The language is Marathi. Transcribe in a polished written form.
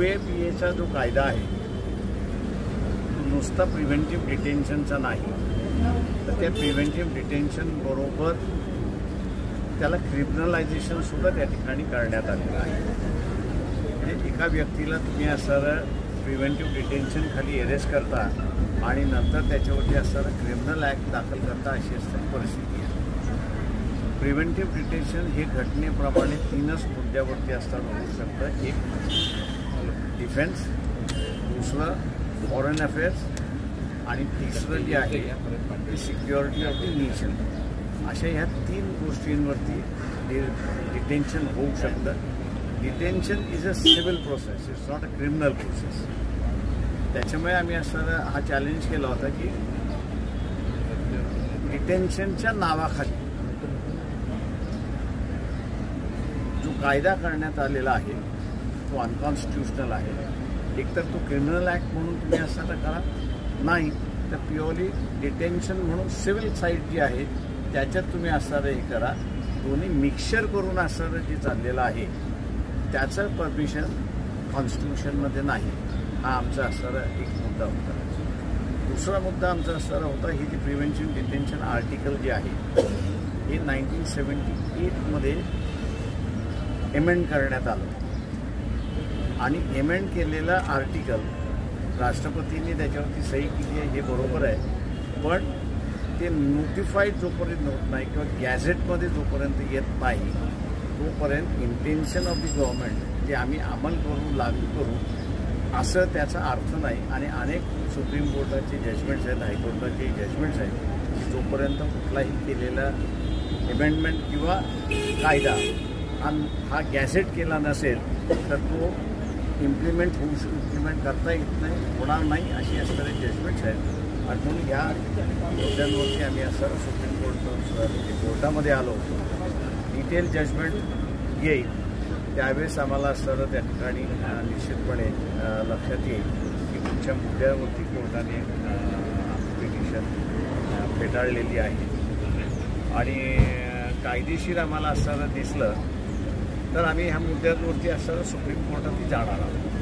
UAPAचा जो कायदा आहे नुसता प्रिव्हेंटिव्ह डिटेन्शनचा नाही, तर त्या प्रिव्हेंटिव्ह डिटेन्शन बरोबर त्याला क्रिमिनलायझेशन सुद्धा त्या ठिकाणी करण्यात आलेलं आहे. म्हणजे एका व्यक्तीला तुम्ही असं प्रिव्हेंटिव्ह डिटेन्शन खाली अरेस्ट करता आणि नंतर त्याच्यावरती असणारं क्रिमिनल ॲक्ट दाखल करता, अशी असणारी परिस्थिती आहे. प्रिव्हेंटिव्ह डिटेन्शन हे घटनेप्रमाणे 3च मुद्द्यावरती असताना होऊ शकतं. एक डिफेन्स, दुसरं फॉरेन अफेअर्स आणि तिसरं जे आहे ते सिक्युरिटी ऑफ द नेशन. अशा ह्या 3 गोष्टींवरती डिटेन्शन होऊ शकतं. Detention is a civil process, it's not a criminal process. त्याच्यामुळे आम्ही असं हा चॅलेंज केला होता की डिटेन्शनच्या नावाखाली जो कायदा करण्यात आलेला आहे तो अनकॉन्स्टिट्युशनल आहे. एकतर तो क्रिमिनल ॲक्ट म्हणून तुम्ही असं करा, नाही तर प्युअरली डिटेन्शन म्हणून सिव्हिल साईड जी आहे त्याच्यात तुम्ही असणारं हे करा. दोन्ही मिक्सचर करून असणारं जे चाललेलं आहे त्याचं परमिशन कॉन्स्टिट्यूशनमध्ये नाही. हा आमचा असणारा एक मुद्दा होता. दुसरा मुद्दा आमचा असणारा होता ही जी प्रिव्हेंटिव्ह डिटेन्शन आर्टिकल जे आहे हे 1978मध्ये एमेंड करण्यात आलं आणि एमेंड केलेलं आर्टिकल राष्ट्रपतींनी त्याच्यावरती सही केली आहे, हे बरोबर आहे. पण ते नोटिफाईड जोपर्यंत होत नाही किंवा गॅझेटमध्ये जोपर्यंत येत नाही तोपर्यंत इंटेन्शन ऑफ द गव्हर्नमेंट जे आम्ही अंमल करू, लागू करू असं त्याचा अर्थ नाही. आणि अनेक सुप्रीम कोर्टाचे जजमेंट्स आहेत, हायकोर्टाचे जजमेंट्स आहेत की जोपर्यंत कुठलाही केलेला अमेंडमेंट किंवा कायदा हा गॅझेट केला नसेल तर तो इम्प्लिमेंट करता येत नाही, होणार नाही, अशी असणारे जजमेंट्स आहेत. आणि म्हणून ह्या मुद्द्यांवरती आम्ही असं सुप्रीम कोर्टामध्ये आलो होतो. डिटेल जजमेंट येईल त्यावेळेस आम्हाला असं त्या ठिकाणी निश्चितपणे लक्षात येईल की कुठच्या मुद्द्यावरती कोर्टाने पिटिशन फेटाळलेली आहे. आणि कायदेशीर आम्हाला असं दिसलं तर आम्ही ह्या मुद्द्यांवरती असं सुप्रीम कोर्टात जाणार आहोत.